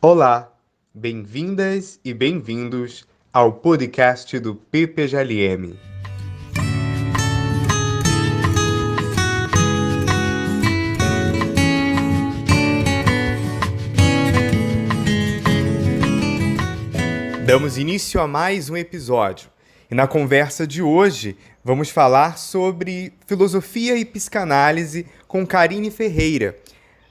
Olá, bem-vindas e bem-vindos ao podcast do PPGLM. Damos início a mais um episódio e na conversa de hoje vamos falar sobre filosofia e psicanálise com Karine Ferreira.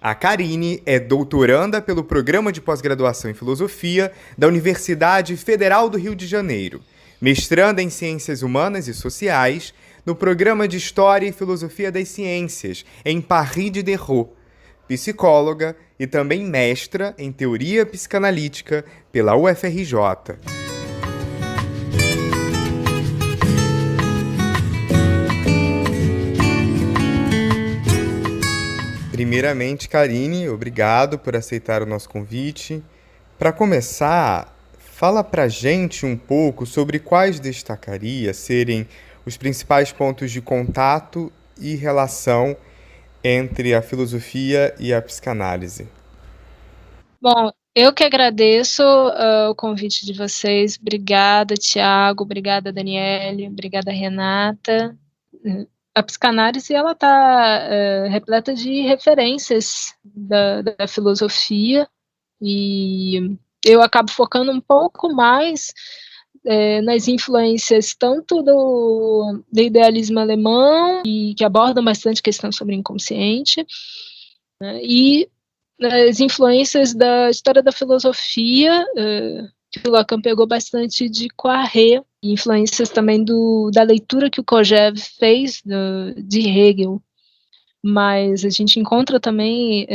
A Karine é doutoranda pelo Programa de Pós-Graduação em Filosofia da Universidade Federal do Rio de Janeiro, mestranda em Ciências Humanas e Sociais no Programa de História e Filosofia das Ciências em Paris Diderot, psicóloga e também mestra em Teoria Psicanalítica pela UFRJ. Primeiramente, Karine, obrigado por aceitar o nosso convite. Para começar, fala pra gente um pouco sobre quais destacaria serem os principais pontos de contato e relação entre a filosofia e a psicanálise. Bom, eu que agradeço o convite de vocês. Obrigada, Tiago. Obrigada, Daniele. Obrigada, Renata. A psicanálise ela está repleta de referências da filosofia e eu acabo focando um pouco mais nas influências tanto do idealismo alemão, que abordam bastante questão sobre o inconsciente, né, e as influências da história da filosofia, que o Lacan pegou bastante de Poiré, e influências também da leitura que o Kojève fez de Hegel. Mas a gente encontra também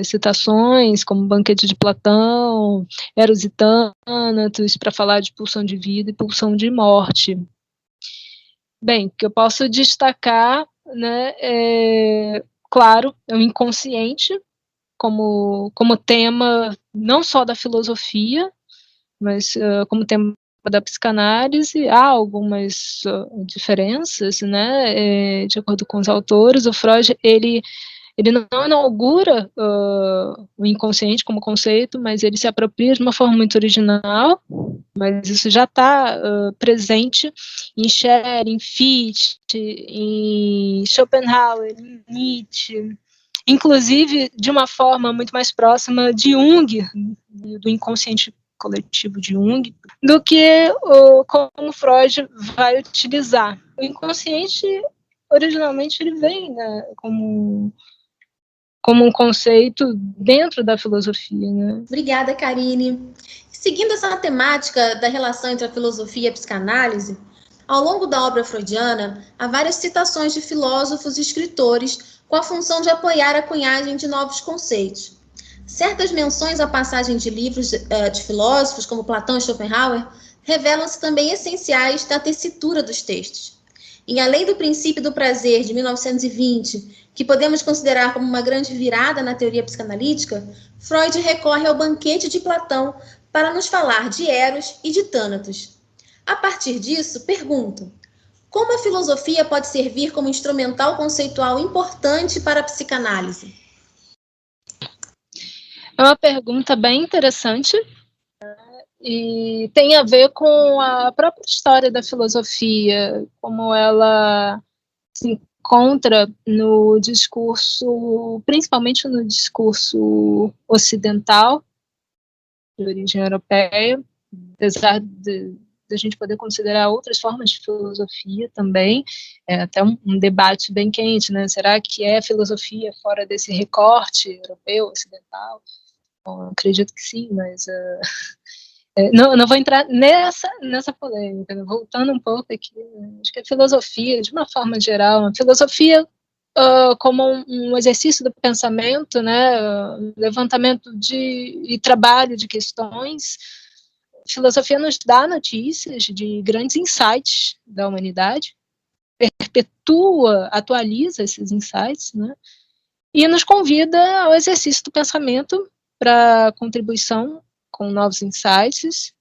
citações como Banquete de Platão, Eros e Thanatos, para falar de pulsão de vida e pulsão de morte. Bem, o que eu posso destacar, né, claro, é o inconsciente, como tema não só da filosofia, mas como tema da psicanálise. Há algumas diferenças, né, de acordo com os autores. O Freud, ele não inaugura o inconsciente como conceito, mas ele se apropria de uma forma muito original, mas isso já está presente em Schelling, em Fichte, em Schopenhauer, em Nietzsche, inclusive de uma forma muito mais próxima de Jung, do inconsciente coletivo de Jung, do que como Freud vai utilizar. O inconsciente, originalmente, ele vem, né, como um conceito dentro da filosofia, né? Obrigada, Karine. Seguindo essa temática da relação entre a filosofia e a psicanálise, ao longo da obra freudiana, há várias citações de filósofos e escritores com a função de apoiar a cunhagem de novos conceitos. Certas menções à passagem de livros de filósofos, como Platão e Schopenhauer, revelam-se também essenciais da tessitura dos textos. Em A Lei do Princípio do Prazer, de 1920, que podemos considerar como uma grande virada na teoria psicanalítica, Freud recorre ao Banquete de Platão para nos falar de Eros e de Thanatos. A partir disso, pergunto: como a filosofia pode servir como instrumental conceitual importante para a psicanálise? É uma pergunta bem interessante, e tem a ver com a própria história da filosofia, como ela se encontra no discurso, principalmente no discurso ocidental, de origem europeia, apesar de a gente poder considerar outras formas de filosofia também, até um debate bem quente, né? Será que é filosofia fora desse recorte europeu, ocidental? Bom, acredito que sim, mas não vou entrar nessa polêmica, né? Voltando um pouco aqui, acho que a filosofia, de uma forma geral, a filosofia como um exercício do pensamento, né, levantamento e trabalho de questões. A filosofia nos dá notícias de grandes insights da humanidade, perpetua, atualiza esses insights, né, e nos convida ao exercício do pensamento para contribuição com novos insights.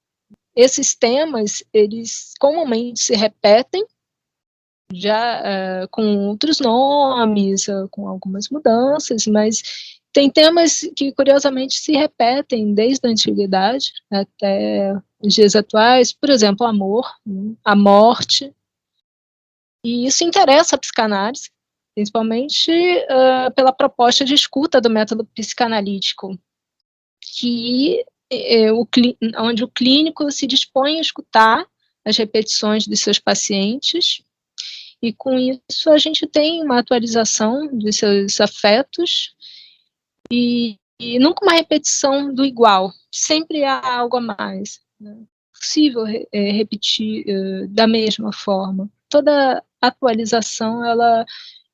Esses temas, eles comumente se repetem, já com outros nomes, com algumas mudanças, mas tem temas que, curiosamente, se repetem desde a antiguidade até os dias atuais, por exemplo, o amor, a morte, e isso interessa a psicanálise, principalmente pela proposta de escuta do método psicanalítico, que onde o clínico se dispõe a escutar as repetições de seus pacientes, e com isso a gente tem uma atualização dos seus afetos e nunca uma repetição do igual, sempre há algo a mais. Né? É possível repetir da mesma forma. Toda atualização, ela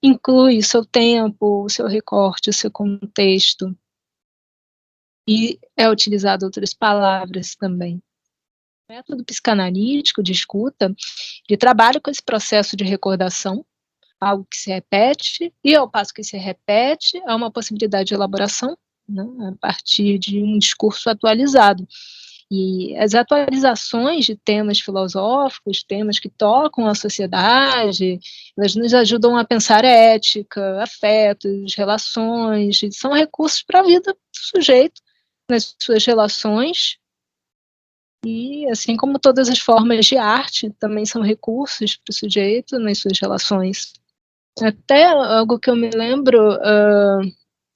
inclui o seu tempo, o seu recorte, o seu contexto, e é utilizado outras palavras também. O método psicanalítico de escuta, ele trabalha com esse processo de recordação, algo que se repete, e ao passo que se repete, há uma possibilidade de elaboração, né, a partir de um discurso atualizado. E as atualizações de temas filosóficos, temas que tocam a sociedade, elas nos ajudam a pensar ética, afetos, relações, e são recursos para a vida do sujeito, nas suas relações, e assim como todas as formas de arte, também são recursos para o sujeito nas suas relações. Até algo que eu me lembro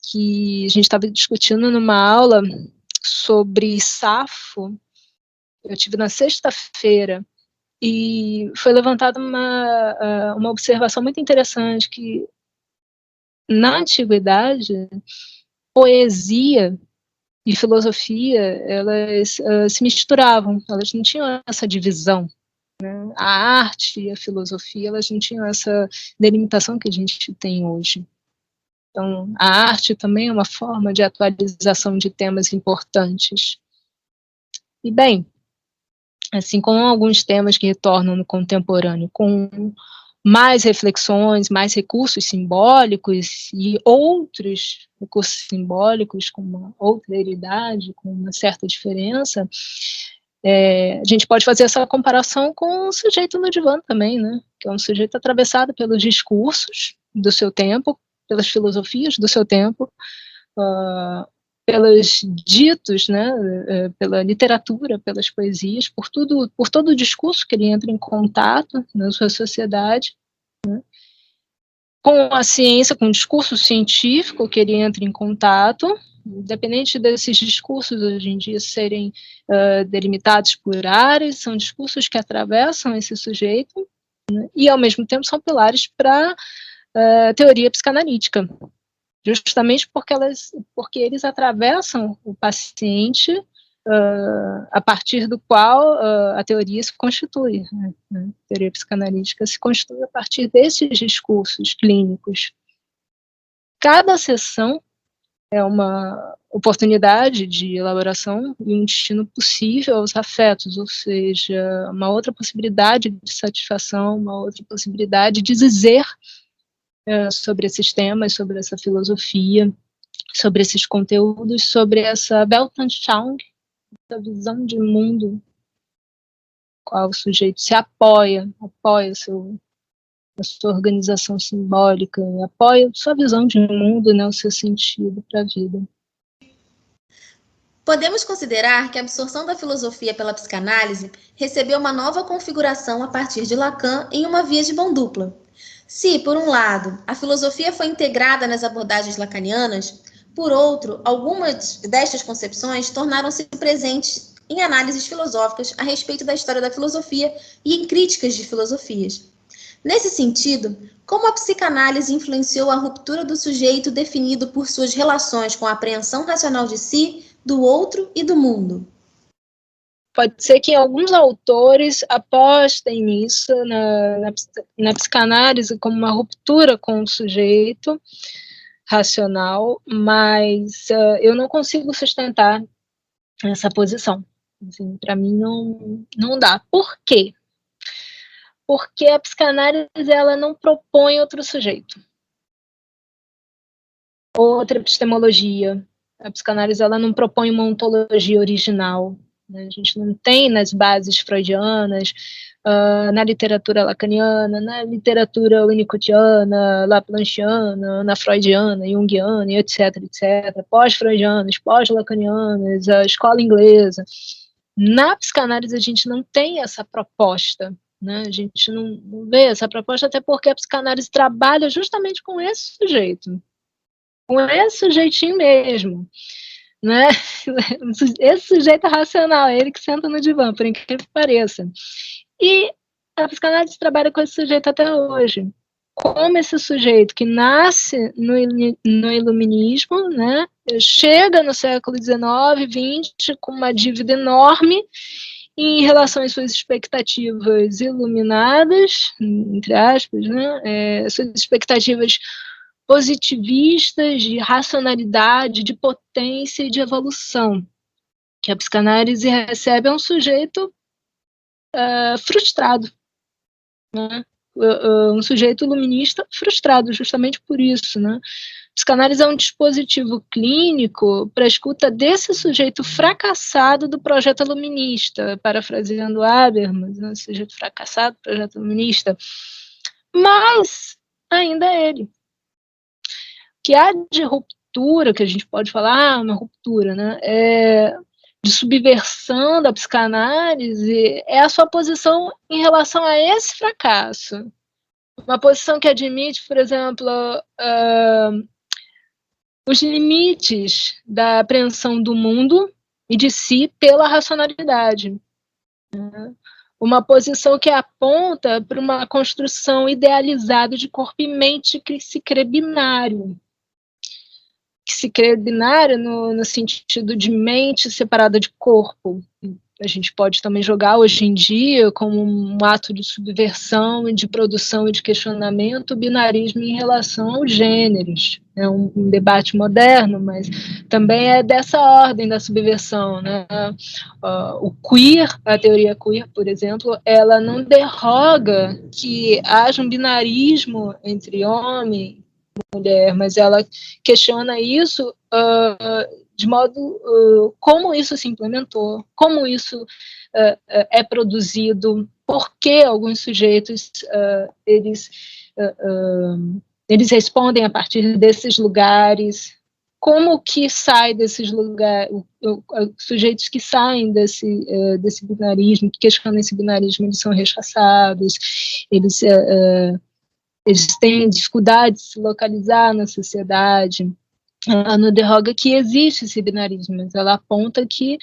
que a gente estava discutindo numa aula sobre Safo, eu tive na sexta-feira, e foi levantada uma observação muito interessante, que na antiguidade, poesia e filosofia, elas se misturavam, elas não tinham essa divisão. Né? A arte e a filosofia, elas não tinham essa delimitação que a gente tem hoje. Então, a arte também é uma forma de atualização de temas importantes. E, bem, assim como alguns temas que retornam no contemporâneo, com mais reflexões, mais recursos simbólicos e outros recursos simbólicos com uma outra idade, com uma certa diferença, a gente pode fazer essa comparação com o sujeito no divã também, né? Que é um sujeito atravessado pelos discursos do seu tempo, pelas filosofias do seu tempo, pelos ditos, né, pela literatura, pelas poesias, por todo o discurso que ele entra em contato na sua sociedade, né, com a ciência, com o discurso científico que ele entra em contato, independente desses discursos hoje em dia serem delimitados por áreas, são discursos que atravessam esse sujeito, né, e ao mesmo tempo são pilares para a teoria psicanalítica, justamente porque eles atravessam o paciente a partir do qual a teoria se constitui. Né? A teoria psicanalítica se constitui a partir desses discursos clínicos. Cada sessão é uma oportunidade de elaboração e um destino possível aos afetos, ou seja, uma outra possibilidade de satisfação, uma outra possibilidade de dizer sobre esses temas, sobre essa filosofia, sobre esses conteúdos, sobre essa Weltanschauung, essa visão de mundo, qual o sujeito se apoia a sua organização simbólica, apoia a sua visão de mundo, né, o seu sentido para a vida. Podemos considerar que a absorção da filosofia pela psicanálise recebeu uma nova configuração a partir de Lacan em uma via de mão dupla. Se, por um lado, a filosofia foi integrada nas abordagens lacanianas, por outro, algumas destas concepções tornaram-se presentes em análises filosóficas a respeito da história da filosofia e em críticas de filosofias. Nesse sentido, como a psicanálise influenciou a ruptura do sujeito definido por suas relações com a apreensão racional de si, do outro e do mundo? Pode ser que alguns autores apostem nisso, na psicanálise, como uma ruptura com o sujeito racional, mas eu não consigo sustentar essa posição. Assim, para mim não dá. Por quê? Porque a psicanálise ela não propõe outro sujeito, outra epistemologia. A psicanálise ela não propõe uma ontologia original. né? A gente não tem nas bases freudianas, na literatura lacaniana, na literatura winnicottiana, laplanchiana, na freudiana, junguiana, etc., etc., pós-freudianas, pós-lacanianas, a escola inglesa. Na psicanálise a gente não tem essa proposta, né? A gente não vê essa proposta, até porque a psicanálise trabalha justamente com esse sujeito, com esse sujeitinho mesmo, né? Esse sujeito racional, é ele que senta no divã, por incrível que pareça. E a psicanálise trabalha com esse sujeito até hoje, como esse sujeito que nasce no iluminismo, né, chega no século XIX, XX, com uma dívida enorme em relação às suas expectativas iluminadas, entre aspas, né, suas expectativas positivistas, de racionalidade, de potência e de evolução, que a psicanálise recebe um sujeito frustrado, né? Um sujeito iluminista frustrado, justamente por isso, né? Psicanálise é um dispositivo clínico para a escuta desse sujeito fracassado do projeto iluminista, parafraseando Habermas, né? Sujeito fracassado do projeto iluminista, mas ainda é ele. Que há de ruptura, que a gente pode falar, uma ruptura, né? De subversão da psicanálise, é a sua posição em relação a esse fracasso. Uma posição que admite, por exemplo, os limites da apreensão do mundo e de si pela racionalidade. Uma posição que aponta para uma construção idealizada de corpo e mente que se crê binário. Que se crê binário no sentido de mente separada de corpo. A gente pode também jogar hoje em dia como um ato de subversão e de produção e de questionamento o binarismo em relação aos gêneros. É um debate moderno, mas também é dessa ordem da subversão, né? O queer, a teoria queer, por exemplo, ela não derroga que haja um binarismo entre homem mulher, mas ela questiona isso de modo como isso se implementou, como isso é produzido, por que alguns sujeitos eles respondem a partir desses lugares, como que sai desses lugares, sujeitos que saem desse binarismo, que questionam esse binarismo, eles são rechaçados, eles têm dificuldade de se localizar na sociedade. Ela não derroga que existe esse binarismo, mas ela aponta que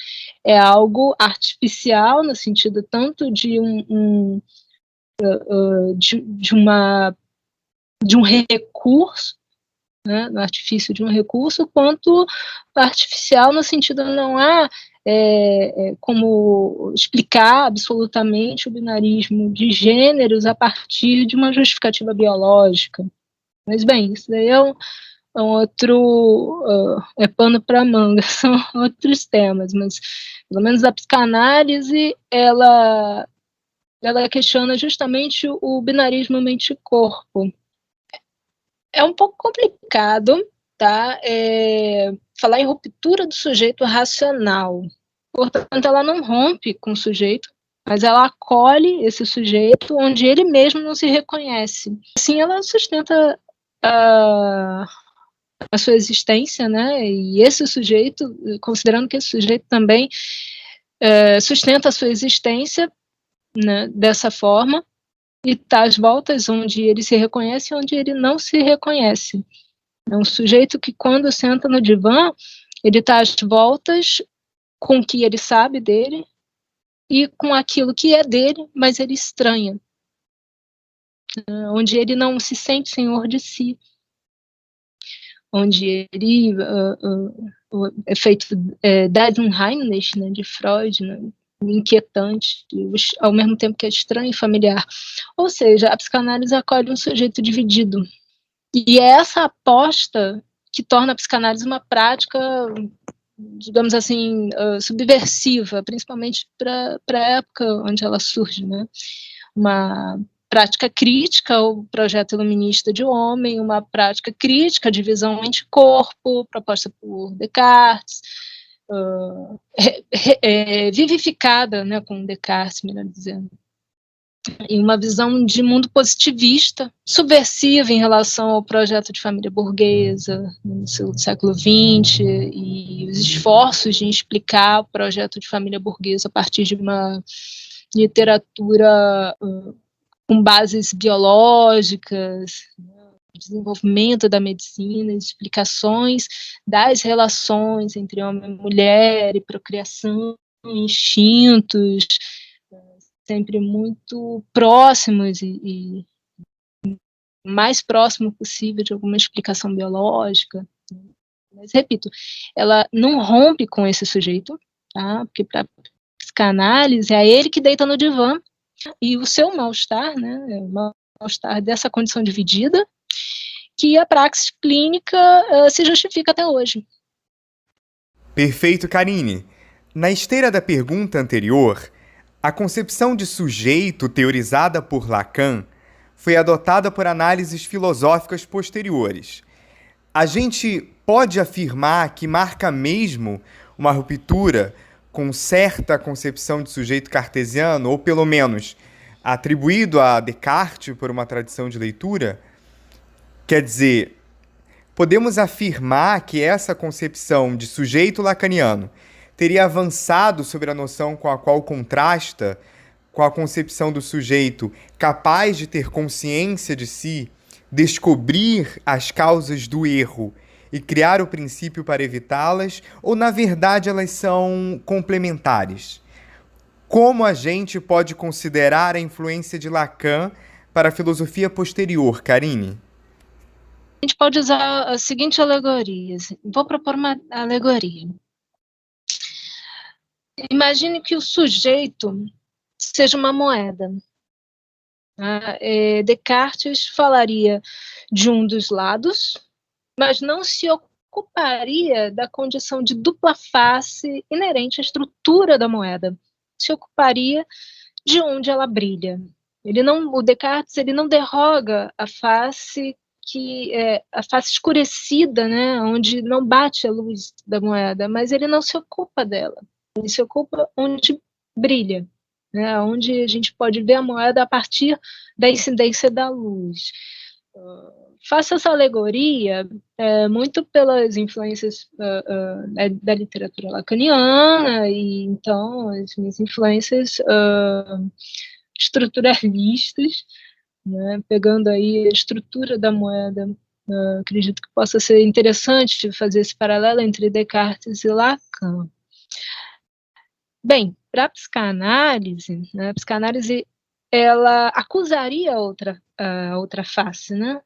é algo artificial, no sentido tanto de um recurso, né, no artifício de um recurso, quanto artificial no sentido não há como explicar absolutamente o binarismo de gêneros a partir de uma justificativa biológica. Mas, bem, isso daí é um outro pano para manga, são outros temas, mas, pelo menos a psicanálise, ela questiona justamente o binarismo mente-corpo. É um pouco complicado, tá? Falar em ruptura do sujeito racional. Portanto, ela não rompe com o sujeito, mas ela acolhe esse sujeito onde ele mesmo não se reconhece. Assim, ela sustenta a sua existência, né? E esse sujeito, considerando que esse sujeito também sustenta a sua existência, né, dessa forma, e está às voltas onde ele se reconhece e onde ele não se reconhece. É um sujeito que, quando senta no divã, ele está às voltas com o que ele sabe dele e com aquilo que é dele, mas ele estranha. Onde ele não se sente senhor de si. Onde ele, o efeito Dasein-Heimlich, né, de Freud, né, inquietante, ao mesmo tempo que é estranho e familiar. Ou seja, a psicanálise acolhe um sujeito dividido. E é essa aposta que torna a psicanálise uma prática, digamos assim, subversiva, principalmente para a época onde ela surge, né? Uma prática crítica ao projeto iluminista de homem, uma prática crítica à divisão mente-corpo, proposta por Descartes, vivificada, né, com Descartes, melhor dizendo, em uma visão de mundo positivista, subversiva em relação ao projeto de família burguesa no século XX e os esforços de explicar o projeto de família burguesa a partir de uma literatura com bases biológicas, desenvolvimento da medicina, explicações das relações entre homem e mulher e procriação, instintos, sempre muito próximos e mais próximo possível de alguma explicação biológica. Mas, repito, ela não rompe com esse sujeito, tá? Porque para psicanálise é ele que deita no divã e o seu mal-estar, né, o mal-estar dessa condição dividida, que a praxis clínica se justifica até hoje. Perfeito, Karine. Na esteira da pergunta anterior, a concepção de sujeito teorizada por Lacan foi adotada por análises filosóficas posteriores. A gente pode afirmar que marca mesmo uma ruptura com certa concepção de sujeito cartesiano, ou pelo menos atribuído a Descartes por uma tradição de leitura? Quer dizer, podemos afirmar que essa concepção de sujeito lacaniano teria avançado sobre a noção com a qual contrasta com a concepção do sujeito capaz de ter consciência de si, descobrir as causas do erro e criar o princípio para evitá-las, ou na verdade elas são complementares? Como a gente pode considerar a influência de Lacan para a filosofia posterior, Karine? A gente pode usar a seguinte alegoria. Vou propor uma alegoria. Imagine que o sujeito seja uma moeda. Descartes falaria de um dos lados, mas não se ocuparia da condição de dupla face inerente à estrutura da moeda. Se ocuparia de onde ela brilha. O Descartes ele não derroga a face a face escurecida, né, onde não bate a luz da moeda, mas ele não se ocupa dela. Ele se ocupa onde brilha, né, onde a gente pode ver a moeda a partir da incidência da luz. Faço essa alegoria muito pelas influências da literatura lacaniana, e então as minhas influências estruturalistas, né, pegando aí a estrutura da moeda. Acredito que possa ser interessante fazer esse paralelo entre Descartes e Lacan. Bem, para a psicanálise, né, a psicanálise ela acusaria a outra face, né?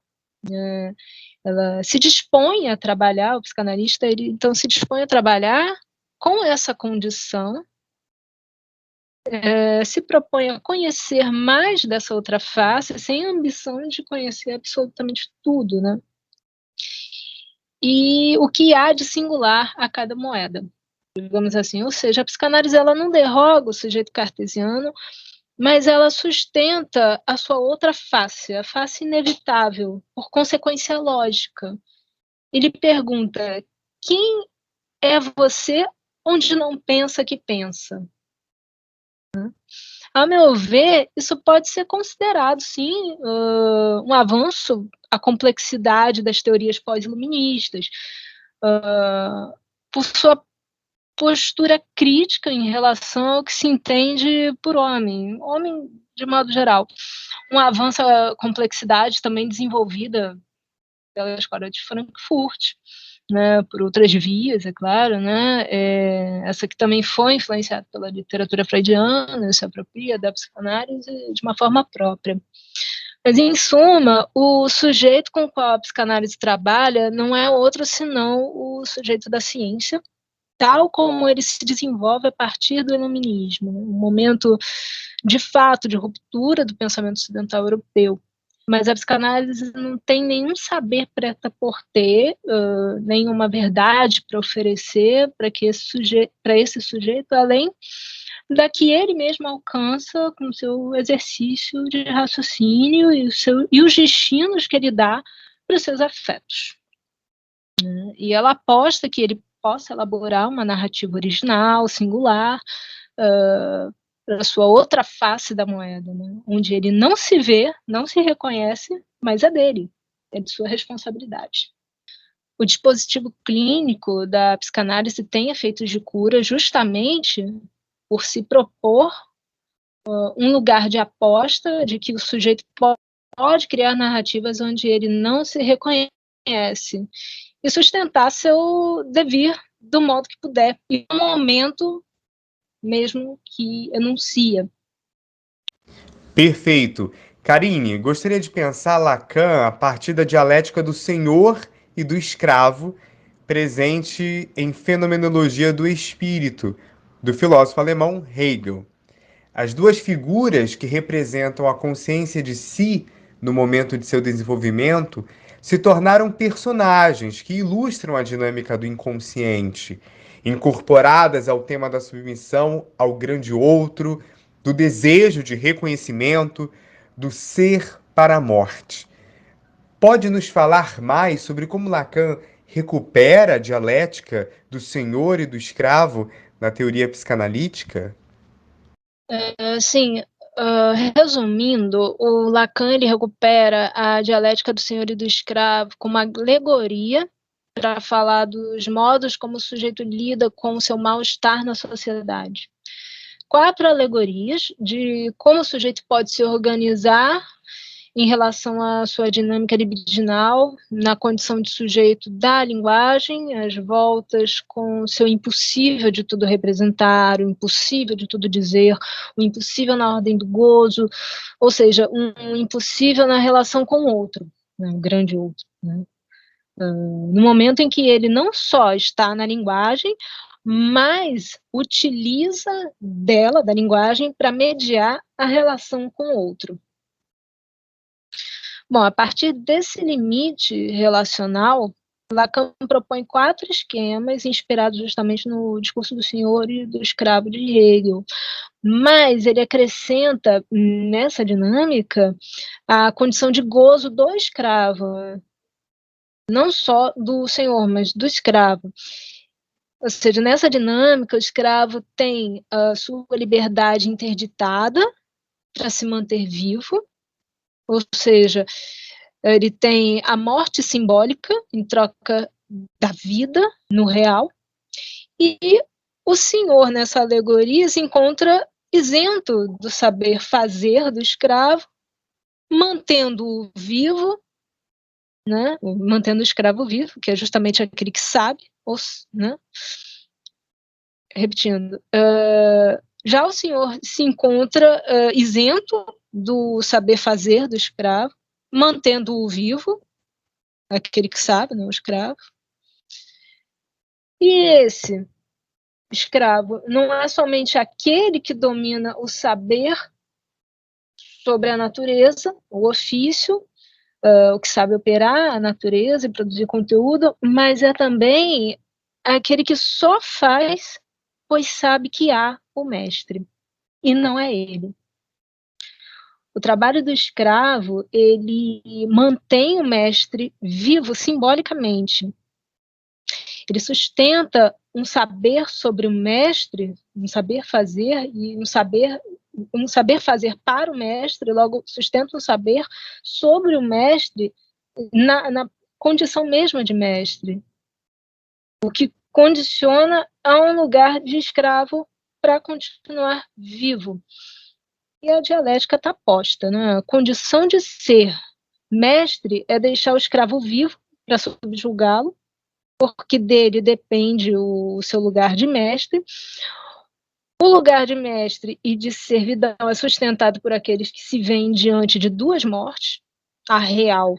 Ela se dispõe a trabalhar, o psicanalista ele então se dispõe a trabalhar com essa condição, se propõe a conhecer mais dessa outra face, sem a ambição de conhecer absolutamente tudo, né? E o que há de singular a cada moeda, digamos assim. Ou seja, a psicanálise ela não derroga o sujeito cartesiano, mas ela sustenta a sua outra face, a face inevitável, por consequência lógica. Ele pergunta: quem é você onde não pensa que pensa? A meu ver, isso pode ser considerado, sim, um avanço à complexidade das teorias pós-iluministas, por sua postura crítica em relação ao que se entende por homem de modo geral. Um avanço à complexidade também desenvolvida pela escola de Frankfurt, né, por outras vias, é claro, né, essa que também foi influenciada pela literatura freudiana, se apropria da psicanálise de uma forma própria. Mas, em suma, o sujeito com o qual a psicanálise trabalha não é outro senão o sujeito da ciência, tal como ele se desenvolve a partir do iluminismo, né, um momento, de fato, de ruptura do pensamento ocidental europeu. Mas a psicanálise não tem nenhum saber prêt-à-porter, nenhuma verdade para oferecer para esse sujeito, além da que ele mesmo alcança com o seu exercício de raciocínio e os destinos que ele dá para os seus afetos. E ela aposta que ele possa elaborar uma narrativa original, singular, para a sua outra face da moeda, né? Onde ele não se vê, não se reconhece, mas é dele, é de sua responsabilidade. O dispositivo clínico da psicanálise tem efeitos de cura justamente por se propor um lugar de aposta de que o sujeito pode criar narrativas onde ele não se reconhece e sustentar seu devir do modo que puder, e no momento mesmo que enuncia. Perfeito. Karine, gostaria de pensar Lacan a partir da dialética do senhor e do escravo, presente em Fenomenologia do Espírito, do filósofo alemão Hegel. As duas figuras que representam a consciência de si no momento de seu desenvolvimento se tornaram personagens que ilustram a dinâmica do inconsciente, incorporadas ao tema da submissão ao grande outro, do desejo de reconhecimento, do ser para a morte. Pode nos falar mais sobre como Lacan recupera a dialética do senhor e do escravo na teoria psicanalítica? Sim, resumindo, o Lacan ele recupera a dialética do senhor e do escravo como uma alegoria para falar dos modos como o sujeito lida com o seu mal-estar na sociedade. 4 alegorias de como o sujeito pode se organizar em relação à sua dinâmica libidinal, na condição de sujeito da linguagem, as voltas com o seu impossível de tudo representar, o impossível de tudo dizer, o impossível na ordem do gozo, ou seja, um impossível na relação com o outro, né, o grande outro. Né? No momento em que ele não só está na linguagem, mas utiliza da linguagem, para mediar a relação com o outro. Bom, a partir desse limite relacional, Lacan propõe 4 esquemas inspirados justamente no discurso do senhor e do escravo de Hegel, mas ele acrescenta nessa dinâmica a condição de gozo do escravo, não só do senhor, mas do escravo. Ou seja, nessa dinâmica, o escravo tem a sua liberdade interditada para se manter vivo, ou seja, ele tem a morte simbólica em troca da vida no real, e o senhor, nessa alegoria, se encontra isento do saber fazer do escravo, mantendo-o vivo, né, mantendo o escravo vivo, que é justamente aquele que sabe, né, repetindo, já o senhor se encontra isento do saber fazer do escravo, mantendo-o vivo, aquele que sabe, né, o escravo. E esse escravo não é somente aquele que domina o saber sobre a natureza, o ofício, o que sabe operar a natureza e produzir conteúdo, mas é também aquele que só faz, pois sabe que há o mestre, e não é ele. O trabalho do escravo, ele mantém o mestre vivo simbolicamente. Ele sustenta um saber sobre o mestre, um saber fazer, e um saber fazer para o mestre, logo sustenta um saber sobre o mestre na condição mesma de mestre, o que condiciona a um lugar de escravo para continuar vivo. E a dialética está posta, né? A condição de ser mestre é deixar o escravo vivo para subjugá-lo, porque dele depende o seu lugar de mestre. O lugar de mestre e de servidão é sustentado por aqueles que se veem diante de 2 mortes, a real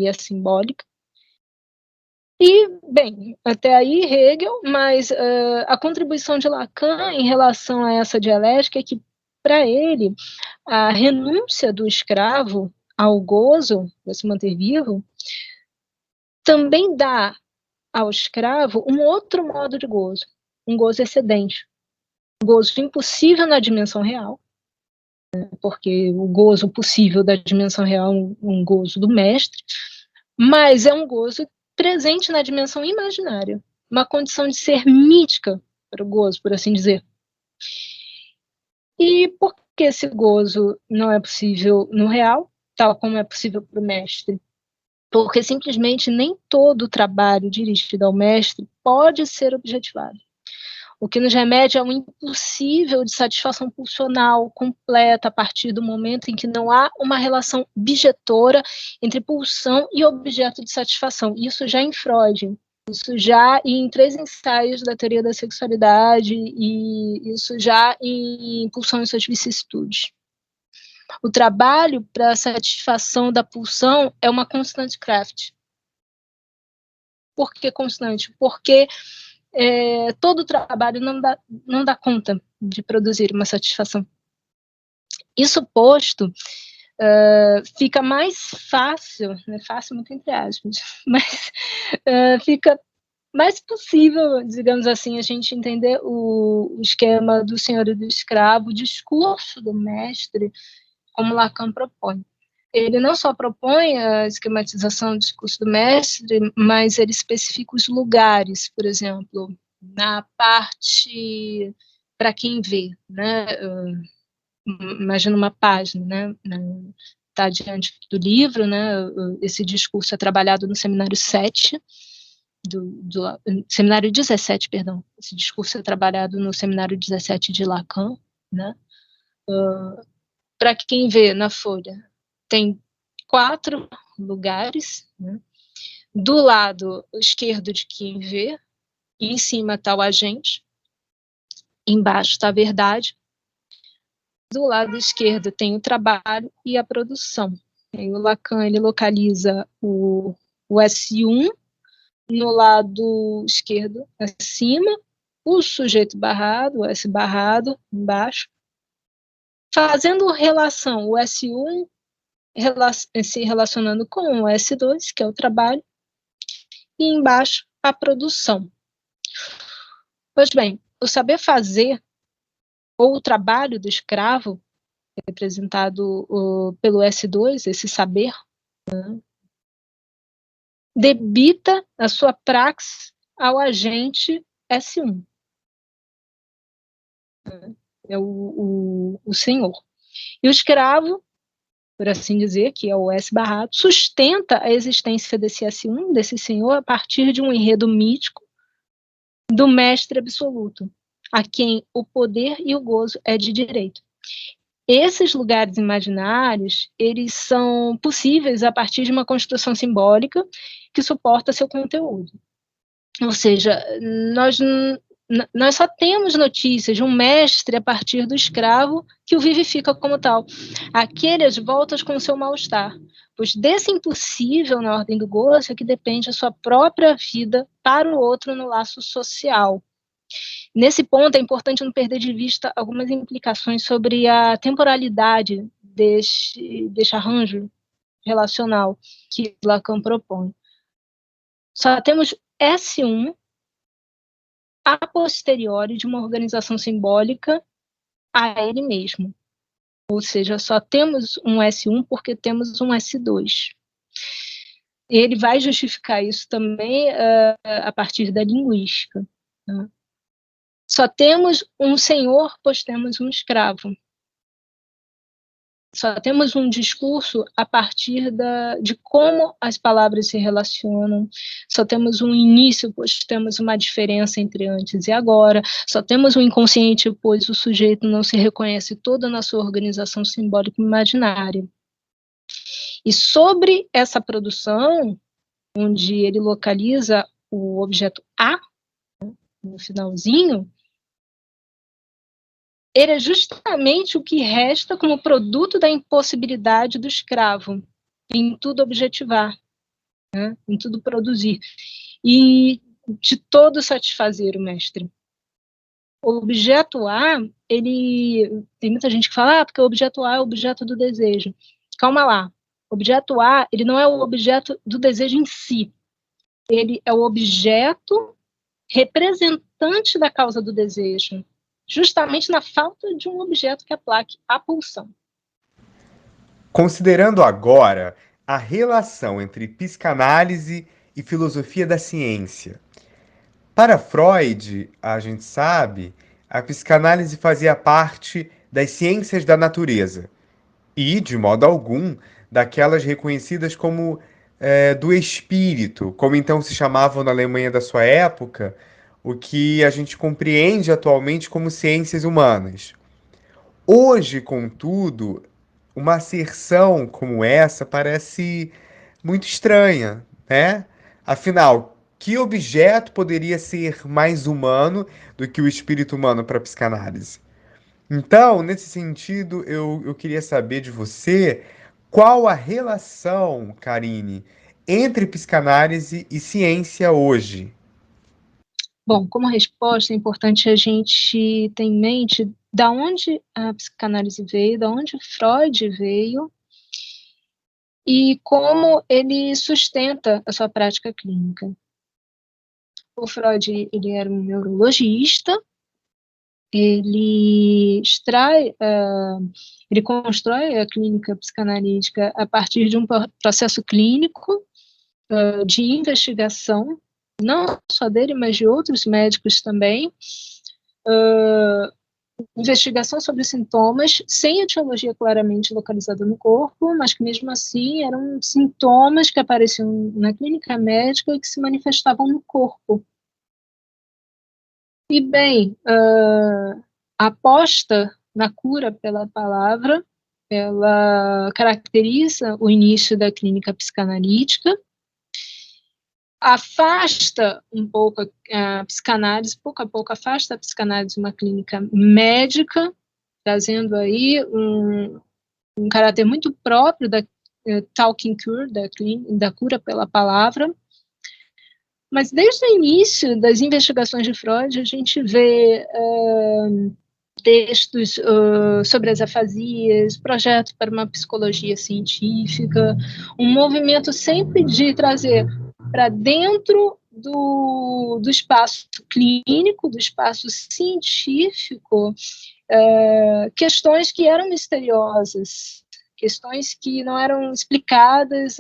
e a simbólica. E, bem, até aí Hegel, mas a contribuição de Lacan em relação a essa dialética é que, para ele, a renúncia do escravo ao gozo, para se manter vivo, também dá ao escravo um outro modo de gozo, um gozo excedente, um gozo impossível na dimensão real, né, porque o gozo possível da dimensão real é um gozo do mestre, mas é um gozo presente na dimensão imaginária, uma condição de ser mítica para o gozo, por assim dizer. E por que esse gozo não é possível no real, tal como é possível para o mestre? Porque simplesmente nem todo o trabalho dirigido ao mestre pode ser objetivado. O que nos remete a um impossível de satisfação pulsional completa a partir do momento em que não há uma relação bijetora entre pulsão e objeto de satisfação. Isso já em Freud, isso já em 3 ensaios da teoria da sexualidade e isso já em Pulsão e suas vicissitudes. O trabalho para a satisfação da pulsão é uma constante craft. Por que constante? Porque todo o trabalho não dá conta de produzir uma satisfação. Isso posto, fica mais fácil, né, fácil muito entre aspas, mas fica mais possível, digamos assim, a gente entender o esquema do senhor e do escravo, o discurso do mestre, como Lacan propõe. Ele não só propõe a esquematização do discurso do mestre, mas ele especifica os lugares, por exemplo, na parte para quem vê, né? Imagina uma página, né? Está diante do livro, né? Esse discurso é trabalhado no seminário 7, seminário 17, perdão. Esse discurso é trabalhado no seminário 17 de Lacan, né? Para quem vê na folha, tem 4 lugares, né? Do lado esquerdo de quem vê, e em cima está o agente, embaixo está a verdade, do lado esquerdo tem o trabalho e a produção. E o Lacan ele localiza o S1 no lado esquerdo acima, o sujeito barrado, o S barrado embaixo, fazendo relação o S1 se relacionando com o S2, que é o trabalho, e embaixo a produção. Pois bem, o saber fazer, ou o trabalho do escravo, representado pelo S2, esse saber, né, debita a sua praxis ao agente S1. É o senhor. E o escravo, por assim dizer, que é o S barrado, sustenta a existência desse S1, desse senhor, a partir de um enredo mítico do mestre absoluto, a quem o poder e o gozo é de direito. Esses lugares imaginários, eles são possíveis a partir de uma construção simbólica que suporta seu conteúdo. Ou seja, nós só temos notícias de um mestre a partir do escravo que o vivifica como tal. Aquele às voltas com o seu mal-estar, pois desse impossível na ordem do gozo é que depende a sua própria vida para o outro no laço social. Nesse ponto, é importante não perder de vista algumas implicações sobre a temporalidade deste arranjo relacional que Lacan propõe. Só temos S1 a posteriori de uma organização simbólica a ele mesmo. Ou seja, só temos um S1 porque temos um S2. Ele vai justificar isso também a partir da linguística. Né? Só temos um senhor, pois temos um escravo. Só temos um discurso a partir de como as palavras se relacionam. Só temos um início, pois temos uma diferença entre antes e agora. Só temos um inconsciente, pois o sujeito não se reconhece toda na sua organização simbólica imaginária. E sobre essa produção, onde ele localiza o objeto A, no finalzinho, ele é justamente o que resta como produto da impossibilidade do escravo em tudo objetivar, né? Em tudo produzir, e de todo satisfazer o mestre. O objeto A, tem muita gente que fala, porque o objeto A é o objeto do desejo. Calma lá, o objeto A, ele não é o objeto do desejo em si, ele é o objeto representante da causa do desejo, justamente na falta de um objeto que aplaque a pulsão. Considerando agora a relação entre psicanálise e filosofia da ciência, Para Freud, a gente sabe, a psicanálise fazia parte das ciências da natureza e, de modo algum, daquelas reconhecidas como do espírito, como então se chamavam na Alemanha da sua época, o que a gente compreende atualmente como ciências humanas. Hoje, contudo, uma asserção como essa parece muito estranha, né? Afinal, que objeto poderia ser mais humano do que o espírito humano para a psicanálise? Então, nesse sentido, eu queria saber de você qual a relação, Karine, entre psicanálise e ciência hoje. Bom, como resposta, é importante a gente ter em mente da onde a psicanálise veio, da onde Freud veio e como ele sustenta a sua prática clínica. O Freud, ele era um neurologista, ele ele constrói a clínica psicanalítica a partir de um processo clínico de investigação, não só dele, mas de outros médicos também, investigação sobre sintomas, sem etiologia claramente localizada no corpo, mas que mesmo assim eram sintomas que apareciam na clínica médica e que se manifestavam no corpo. E bem, a aposta na cura pela palavra, ela caracteriza o início da clínica psicanalítica, afasta um pouco a psicanálise, pouco a pouco afasta a psicanálise de uma clínica médica, trazendo aí um caráter muito próprio da talking cure, da cura pela palavra. Mas desde o início das investigações de Freud, a gente vê textos sobre as afasias, projetos para uma psicologia científica, um movimento sempre de trazer para dentro do espaço clínico, do espaço científico, questões que eram misteriosas, questões que não eram explicadas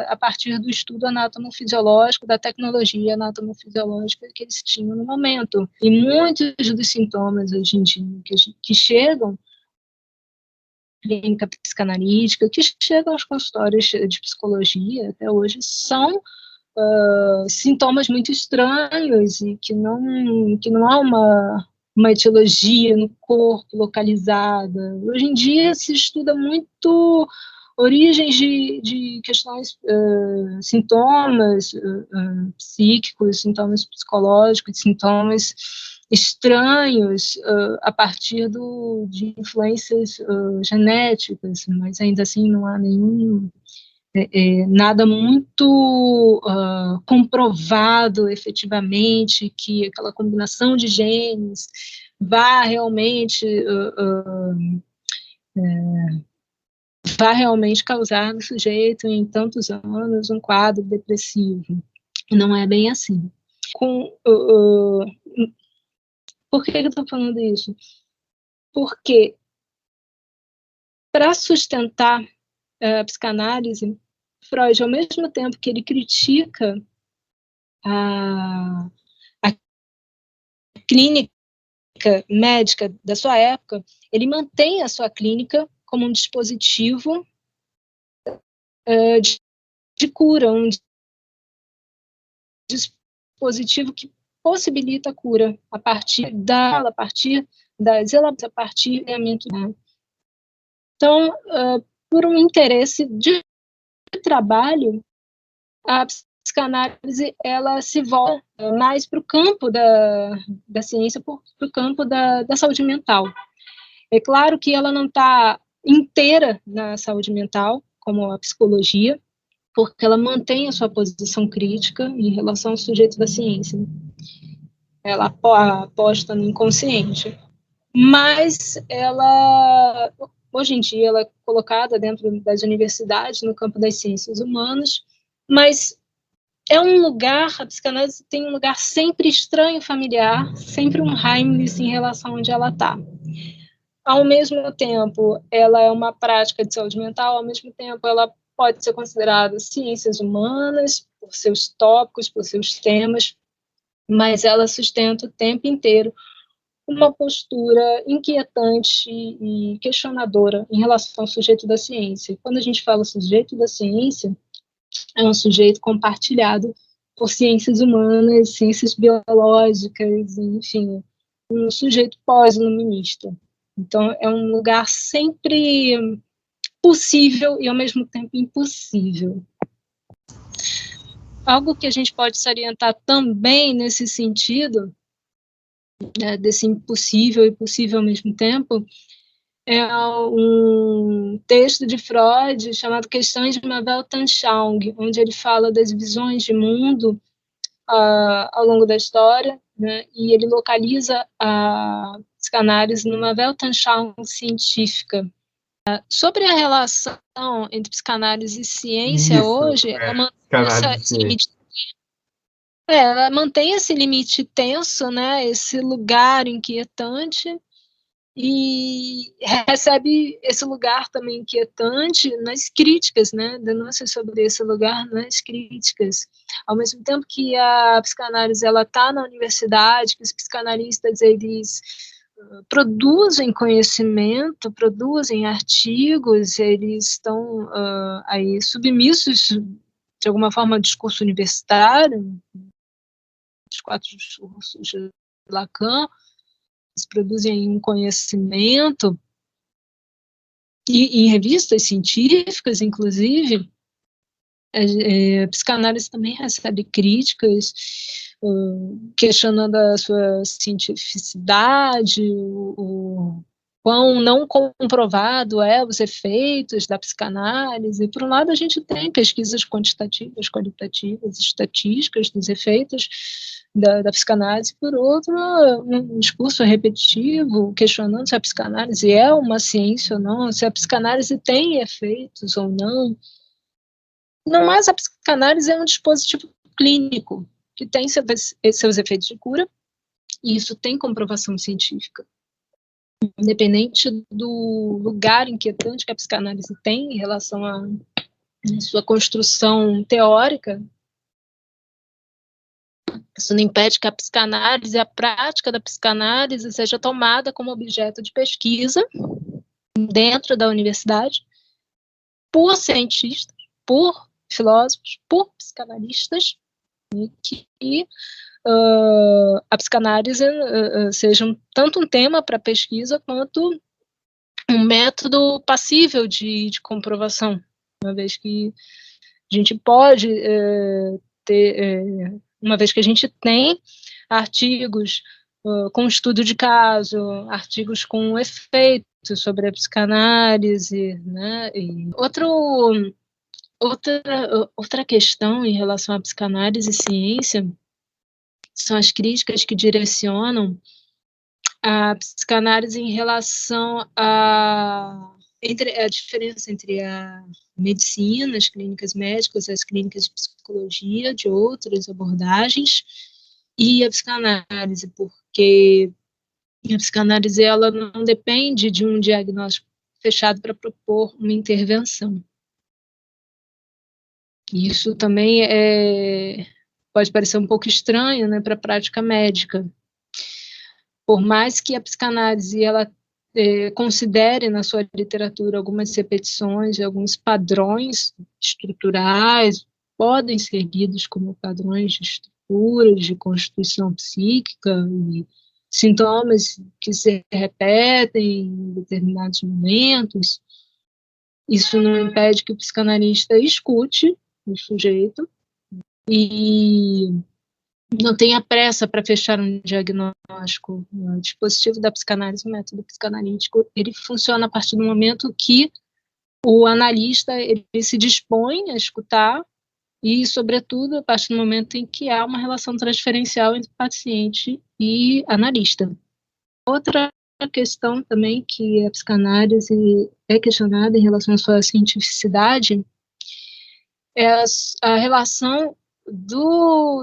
a partir do estudo anatomofisiológico, da tecnologia anatomofisiológica que eles tinham no momento. E muitos dos sintomas hoje em dia que chegam clínica psicanalítica, que chegam aos consultórios de psicologia até hoje, são sintomas muito estranhos e que não há uma etiologia no corpo localizada. Hoje em dia se estuda muito origens de questões, sintomas psíquicos, sintomas psicológicos, sintomas estranhos a partir de influências genéticas, mas ainda assim não há nada muito comprovado efetivamente que aquela combinação de genes vá realmente causar no sujeito em tantos anos um quadro depressivo. Não é bem assim. Por que eu estou falando isso? Porque para sustentar a psicanálise, Freud, ao mesmo tempo que ele critica a clínica médica da sua época, ele mantém a sua clínica como um dispositivo de cura, um dispositivo que possibilita a cura a partir das elaborações, a partir do treinamento. Então, por um interesse de trabalho, a psicanálise ela se volta mais para o campo da ciência, para o campo da saúde mental. É claro que ela não está inteira na saúde mental, como a psicologia, porque ela mantém a sua posição crítica em relação aos sujeitos da ciência. Ela aposta no inconsciente. Mas ela, hoje em dia, ela é colocada dentro das universidades, no campo das ciências humanas, mas é um lugar, a psicanálise tem um lugar sempre estranho, familiar, sempre um Heimlich em relação a onde ela está. Ao mesmo tempo, ela é uma prática de saúde mental, ao mesmo tempo, ela pode ser considerada ciências humanas, por seus tópicos, por seus temas, mas ela sustenta o tempo inteiro uma postura inquietante e questionadora em relação ao sujeito da ciência. Quando a gente fala sujeito da ciência, é um sujeito compartilhado por ciências humanas, ciências biológicas, enfim, um sujeito pós-iluminista. Então, é um lugar sempre possível e, ao mesmo tempo, impossível. Algo que a gente pode salientar também nesse sentido, né, desse impossível e possível ao mesmo tempo, é um texto de Freud chamado Questões de uma Weltanschauung, onde ele fala das visões de mundo ao longo da história, né, e ele localiza a psicanálise numa Weltanschauung científica. Sobre a relação entre psicanálise e ciência hoje, ela mantém esse limite tenso, né, esse lugar inquietante, e recebe esse lugar também inquietante nas críticas, né, denúncias sobre esse lugar nas críticas. Ao mesmo tempo que a psicanálise está na universidade, que os psicanalistas eles produzem conhecimento, produzem artigos, eles estão aí submissos de alguma forma ao discurso universitário, os 4 discursos de Lacan. Eles produzem um conhecimento, e em revistas científicas, inclusive, a psicanálise também recebe críticas, questionando a sua cientificidade, o quão não comprovado os efeitos da psicanálise. Por um lado, a gente tem pesquisas quantitativas, qualitativas, estatísticas dos efeitos da psicanálise, por outro, um discurso repetitivo, questionando se a psicanálise é uma ciência ou não, se a psicanálise tem efeitos ou não. Não, mas a psicanálise é um dispositivo clínico que tem seus efeitos de cura, e isso tem comprovação científica. Independente do lugar inquietante que a psicanálise tem em relação à sua construção teórica, isso não impede que a psicanálise, a prática da psicanálise, seja tomada como objeto de pesquisa dentro da universidade por cientistas, por filósofos, por psicanalistas, que a psicanálise seja tanto um tema para pesquisa quanto um método passível de comprovação, uma vez que a gente pode uma vez que a gente tem artigos com estudo de caso, artigos com efeitos sobre a psicanálise, né? E outra questão em relação à psicanálise e ciência são as críticas que direcionam a psicanálise em relação entre a diferença entre a medicina, as clínicas médicas, as clínicas de psicologia, de outras abordagens, e a psicanálise, porque a psicanálise ela não depende de um diagnóstico fechado para propor uma intervenção. Isso também pode parecer um pouco estranho, né, para a prática médica. Por mais que a psicanálise ela considere na sua literatura algumas repetições, alguns padrões estruturais, podem ser lidos como padrões de estruturas, de constituição psíquica, e sintomas que se repetem em determinados momentos. Isso não impede que o psicanalista escute o sujeito e não tenha pressa para fechar um diagnóstico. O dispositivo da psicanálise, o método psicanalítico, ele funciona a partir do momento que o analista ele se dispõe a escutar e, sobretudo, a partir do momento em que há uma relação transferencial entre paciente e analista. Outra questão também que a psicanálise é questionada em relação à sua cientificidade é a relação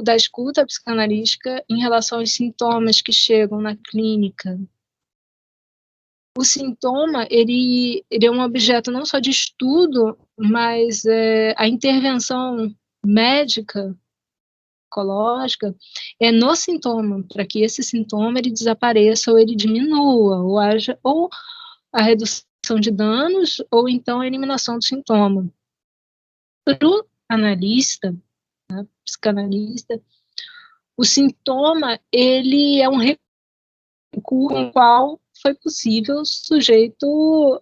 da escuta psicanalítica em relação aos sintomas que chegam na clínica. O sintoma, ele é um objeto não só de estudo, mas a intervenção médica farmacológica é no sintoma, para que esse sintoma ele desapareça ou ele diminua, ou haja ou a redução de danos, ou então a eliminação do sintoma. Para o analista, né, psicanalista, o sintoma ele é um recurso com o qual foi possível o sujeito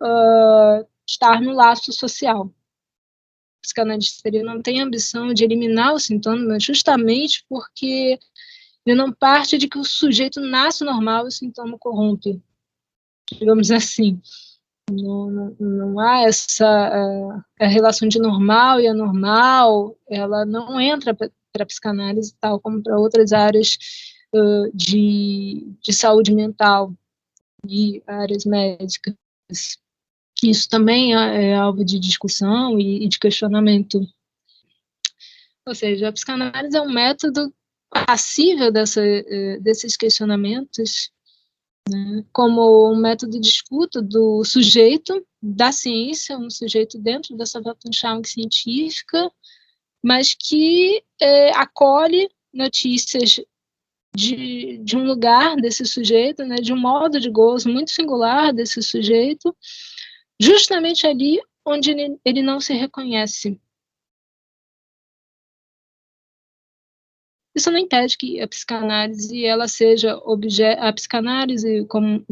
estar no laço social. O psicanalista ele não tem a ambição de eliminar o sintoma, justamente porque ele não parte de que o sujeito nasce normal e o sintoma corrompe, digamos assim. Não há essa a relação de normal e anormal, ela não entra para a psicanálise, tal como para outras áreas de saúde mental e áreas médicas. Isso também é alvo de discussão e de questionamento. Ou seja, a psicanálise é um método passível desses questionamentos, né, como um método de escuta do sujeito, da ciência, um sujeito dentro dessa Weltanschauung científica, mas que acolhe notícias de um lugar desse sujeito, né, de um modo de gozo muito singular desse sujeito, justamente ali onde ele não se reconhece. Isso não impede que a psicanálise ela seja a psicanálise como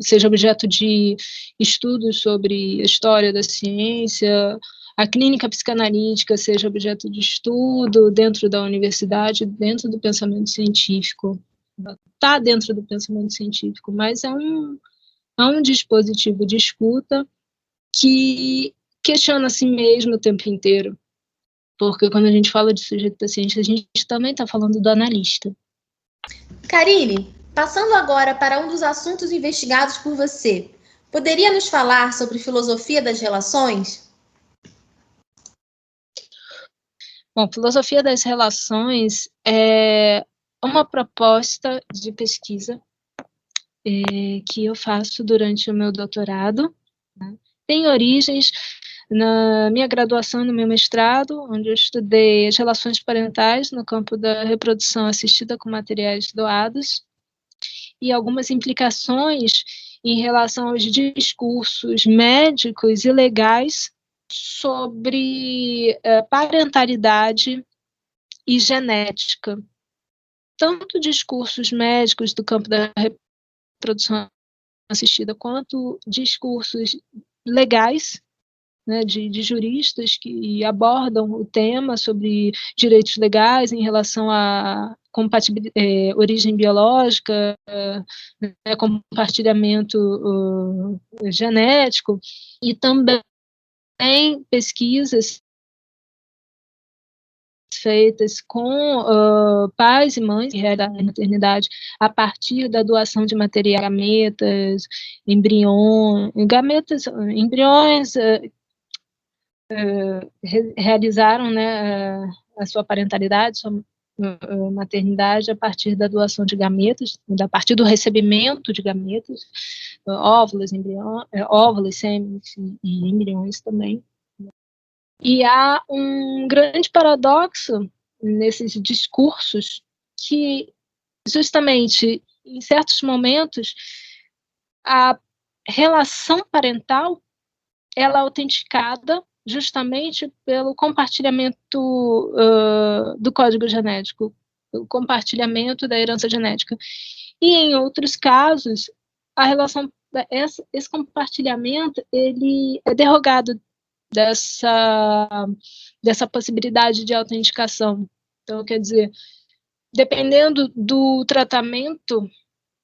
seja objeto de estudos sobre a história da ciência, a clínica psicanalítica seja objeto de estudo dentro da universidade, dentro do pensamento científico. Está dentro do pensamento científico, mas é um dispositivo de escuta que questiona a si mesmo o tempo inteiro. Porque quando a gente fala de sujeito da ciência, a gente também está falando do analista. Carine, passando agora para um dos assuntos investigados por você, poderia nos falar sobre filosofia das relações? Bom, filosofia das relações é uma proposta de pesquisa que eu faço durante o meu doutorado, né? Tem origens na minha graduação e no meu mestrado, onde eu estudei as relações parentais no campo da reprodução assistida com materiais doados, e algumas implicações em relação aos discursos médicos e legais sobre parentalidade e genética. Tanto discursos médicos do campo da reprodução assistida, quanto discursos legais, né, de juristas que abordam o tema sobre direitos legais em relação a origem biológica, compartilhamento genético, e também pesquisas feitas com pais e mães que realizam a maternidade a partir da doação de materiais, embriões realizaram, né, a sua parentalidade, sua maternidade a partir da doação de gametas, a partir do recebimento de gametas, óvulos, sêmenes e embriões também. E há um grande paradoxo nesses discursos que, justamente, em certos momentos, a relação parental ela é autenticada justamente pelo compartilhamento do código genético, o compartilhamento da herança genética. E, em outros casos, a relação, esse compartilhamento ele é derrogado dessa possibilidade de autenticação. Então, quer dizer, dependendo do tratamento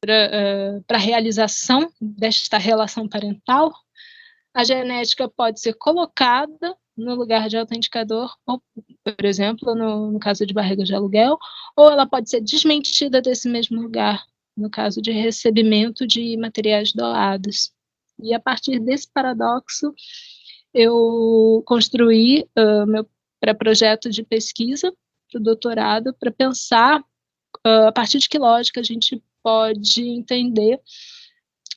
para a realização desta relação parental, a genética pode ser colocada no lugar de autenticador, ou, por exemplo, no caso de barriga de aluguel, ou ela pode ser desmentida desse mesmo lugar, no caso de recebimento de materiais doados. E a partir desse paradoxo, eu construí meu pré-projeto de pesquisa para o doutorado, para pensar a partir de que lógica a gente pode entender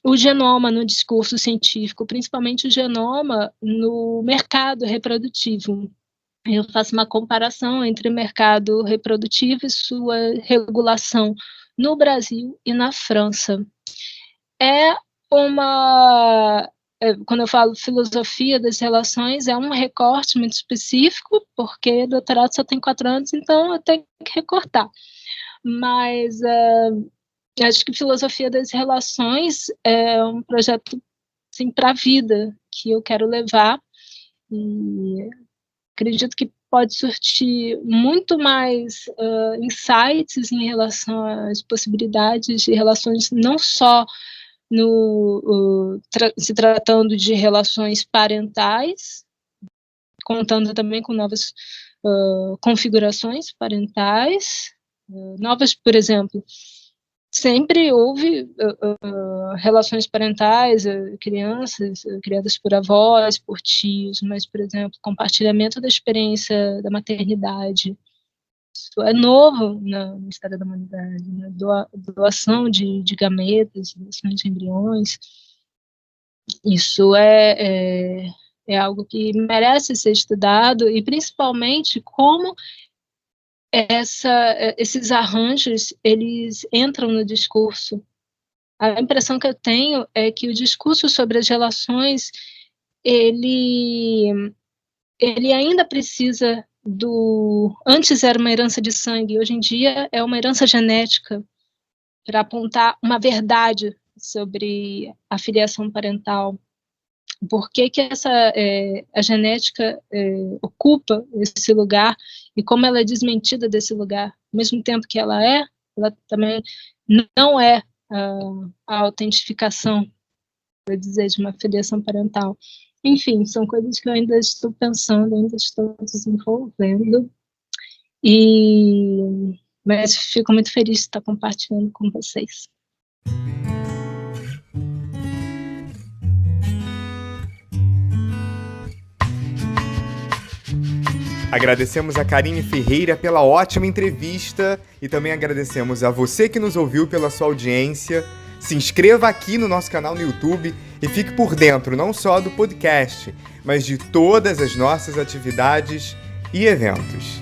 o genoma no discurso científico, principalmente o genoma no mercado reprodutivo. eu faço uma comparação entre o mercado reprodutivo e sua regulação no Brasil e na França. Quando eu falo filosofia das relações, é um recorte muito específico, porque doutorado só tem 4 anos, então eu tenho que recortar. Mas acho que filosofia das relações é um projeto assim, para a vida que eu quero levar, e acredito que pode surtir muito mais insights em relação às possibilidades de relações, não só se tratando de relações parentais, contando também com novas configurações parentais, novas, por exemplo, sempre houve relações parentais, crianças criadas por avós, por tios, mas, por exemplo, compartilhamento da experiência da maternidade, isso é novo na história da humanidade, né? Doação de gametas, doação de embriões, isso é algo que merece ser estudado, e principalmente como esses arranjos, eles entram no discurso. A impressão que eu tenho é que o discurso sobre as relações, ele ainda precisa antes era uma herança de sangue, hoje em dia é uma herança genética, para apontar uma verdade sobre a filiação parental. Por que a genética ocupa esse lugar e como ela é desmentida desse lugar, ao mesmo tempo que ela também não é a autentificação, vou dizer, de uma filiação parental. Enfim, são coisas que eu ainda estou pensando, ainda estou desenvolvendo, mas fico muito feliz de estar compartilhando com vocês. Agradecemos a Karine Ferreira pela ótima entrevista e também agradecemos a você que nos ouviu pela sua audiência. Se inscreva aqui no nosso canal no YouTube e fique por dentro não só do podcast, mas de todas as nossas atividades e eventos.